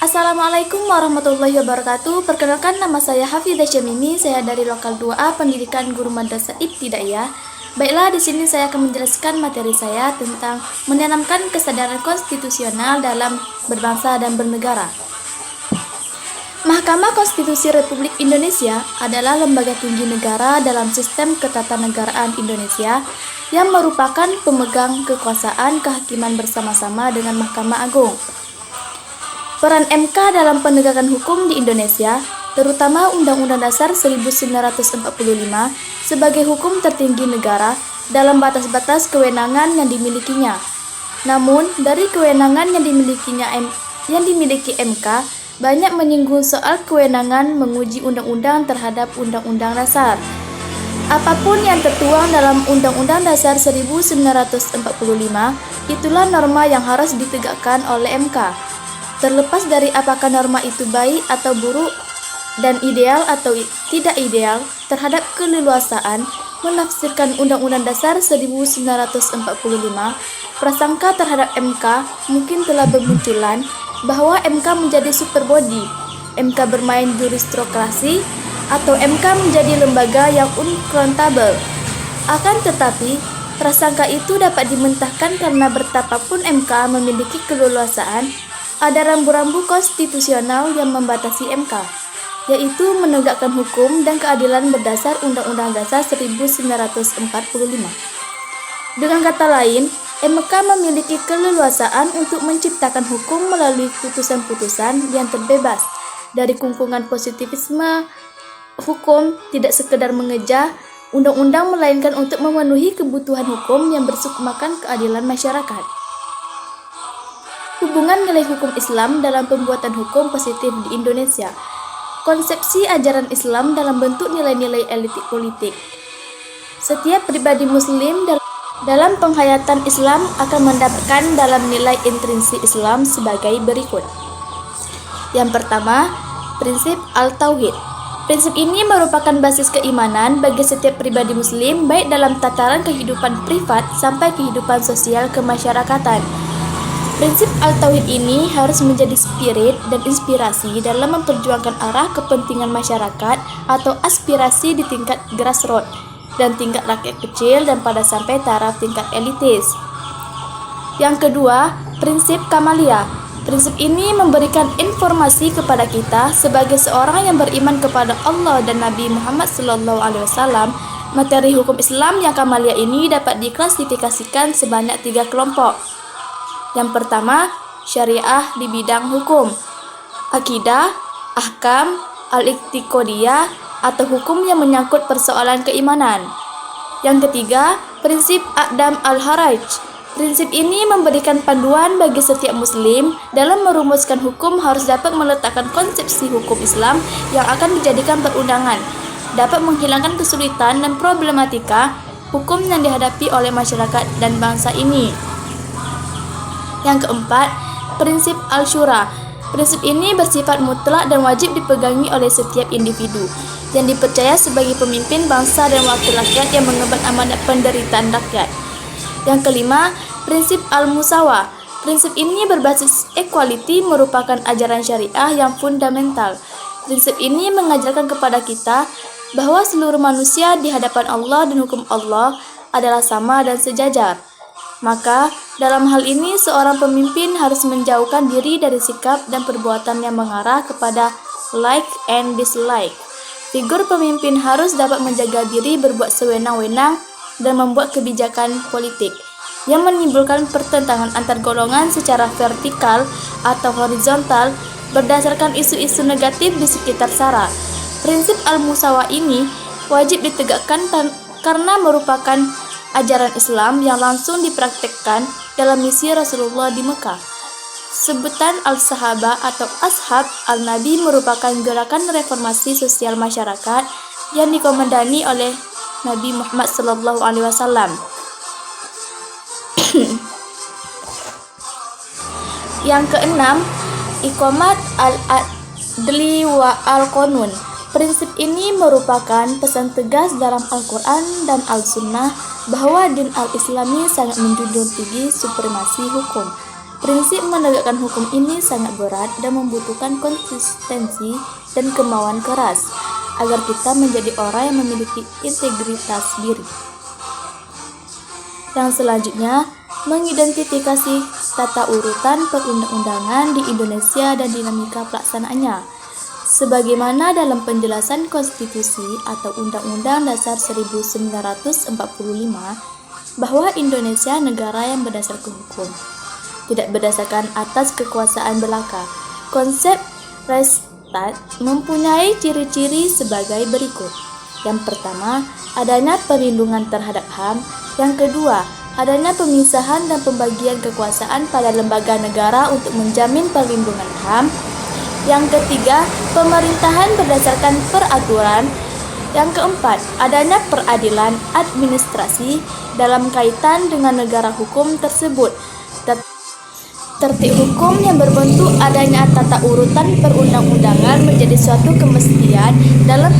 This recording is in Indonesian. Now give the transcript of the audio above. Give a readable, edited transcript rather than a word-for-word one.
Assalamualaikum warahmatullahi wabarakatuh. Perkenalkan, nama saya Hafidzah Syamimi. Saya dari Lokal 2A Pendidikan Guru Madrasah Ibtidaiyah. Baiklah, di sini saya akan menjelaskan materi saya tentang menanamkan kesadaran konstitusional dalam berbangsa dan bernegara. Mahkamah Konstitusi Republik Indonesia adalah lembaga tinggi negara dalam sistem ketatanegaraan Indonesia yang merupakan pemegang kekuasaan kehakiman bersama-sama dengan Mahkamah Agung. Peran MK dalam penegakan hukum di Indonesia, terutama Undang-Undang Dasar 1945 sebagai hukum tertinggi negara dalam batas-batas kewenangan yang dimilikinya. Namun, dari kewenangan yang dimiliki MK banyak menyinggung soal kewenangan menguji undang-undang terhadap Undang-Undang Dasar. Apapun yang tertuang dalam Undang-Undang Dasar 1945, itulah norma yang harus ditegakkan oleh MK. Terlepas dari apakah norma itu baik atau buruk dan ideal atau tidak ideal terhadap keleluasaan menafsirkan Undang-Undang Dasar 1945, prasangka terhadap MK mungkin telah bermunculan bahwa MK menjadi superbody, MK bermain jurisdokrasi, atau MK menjadi lembaga yang uncontrollable. Akan tetapi, prasangka itu dapat dimentahkan karena betapapun MK memiliki keleluasaan, ada rambu-rambu konstitusional yang membatasi MK, yaitu menegakkan hukum dan keadilan berdasar Undang-Undang Dasar 1945. Dengan kata lain, MK memiliki keleluasaan untuk menciptakan hukum melalui putusan-putusan yang terbebas dari kungkungan positivisme hukum, tidak sekedar mengejar undang-undang melainkan untuk memenuhi kebutuhan hukum yang bersukmakan keadilan masyarakat. Hubungan nilai hukum Islam dalam pembuatan hukum positif di Indonesia. Konsepsi ajaran Islam dalam bentuk nilai-nilai elitik politik. Setiap pribadi muslim dalam penghayatan Islam akan mendapatkan dalam nilai intrinsik Islam sebagai berikut. Yang pertama, prinsip Al-Tauhid. Prinsip ini merupakan basis keimanan bagi setiap pribadi muslim baik dalam tataran kehidupan privat sampai kehidupan sosial kemasyarakatan. Prinsip Al-Tauhid ini harus menjadi spirit dan inspirasi dalam memperjuangkan arah kepentingan masyarakat atau aspirasi di tingkat grassroots dan tingkat rakyat kecil dan pada sampai taraf tingkat elitis. Yang kedua, prinsip Kamaliyah. Prinsip ini memberikan informasi kepada kita sebagai seorang yang beriman kepada Allah dan Nabi Muhammad SAW. Materi hukum Islam yang Kamaliyah ini dapat diklasifikasikan sebanyak 3 kelompok. Yang pertama, syariah di bidang hukum, akidah, ahkam, al-iqtiqodiyah, atau hukum yang menyangkut persoalan keimanan. Yang ketiga, prinsip aqdam al-haraj. Prinsip ini memberikan panduan bagi setiap muslim dalam merumuskan hukum harus dapat meletakkan konsepsi hukum Islam yang akan dijadikan perundangan, dapat menghilangkan kesulitan dan problematika hukum yang dihadapi oleh masyarakat dan bangsa ini. Yang keempat, prinsip Al-Syura. Prinsip ini bersifat mutlak dan wajib dipegangi oleh setiap individu yang dipercaya sebagai pemimpin bangsa dan wakil rakyat yang mengemban amanat penderitaan rakyat. Yang kelima, prinsip Al-Musawah. Prinsip ini berbasis equality merupakan ajaran syariah yang fundamental. Prinsip ini mengajarkan kepada kita bahwa seluruh manusia di hadapan Allah dan hukum Allah adalah sama dan sejajar. Maka, dalam hal ini seorang pemimpin harus menjauhkan diri dari sikap dan perbuatan yang mengarah kepada like and dislike. Figur pemimpin harus dapat menjaga diri berbuat sewenang-wenang dan membuat kebijakan politik yang menimbulkan pertentangan antar golongan secara vertikal atau horizontal berdasarkan isu-isu negatif di sekitar SARA. Prinsip Al-Musawah ini wajib ditegakkan karena merupakan ajaran Islam yang langsung dipraktekkan dalam misi Rasulullah di Mekah. Sebutan Al-Sahabah atau Ashab Al-Nabi merupakan gerakan reformasi sosial masyarakat yang dikomandani oleh Nabi Muhammad SAW. Yang keenam, Iqamat al-Adli wa al-Qanun. Prinsip ini merupakan pesan tegas dalam Al-Quran dan Al-Sunnah bahwa din al-Islami sangat menjunjung tinggi supremasi hukum. Prinsip menegakkan hukum ini sangat berat dan membutuhkan konsistensi dan kemauan keras agar kita menjadi orang yang memiliki integritas diri. Yang selanjutnya, mengidentifikasi tata urutan perundang-undangan di Indonesia dan dinamika pelaksanaannya. Sebagaimana dalam penjelasan konstitusi atau Undang-Undang Dasar 1945 bahwa Indonesia negara yang berdasarkan hukum, tidak berdasarkan atas kekuasaan belaka. Konsep Reichsstaat mempunyai ciri-ciri sebagai berikut. Yang pertama, adanya perlindungan terhadap HAM. Yang kedua, adanya pemisahan dan pembagian kekuasaan pada lembaga negara untuk menjamin perlindungan HAM. Yang ketiga, pemerintahan berdasarkan peraturan. Yang keempat, adanya peradilan administrasi dalam kaitan dengan negara hukum tersebut. Tertib hukum yang berbentuk adanya tata urutan perundang-undangan menjadi suatu kemestian dalam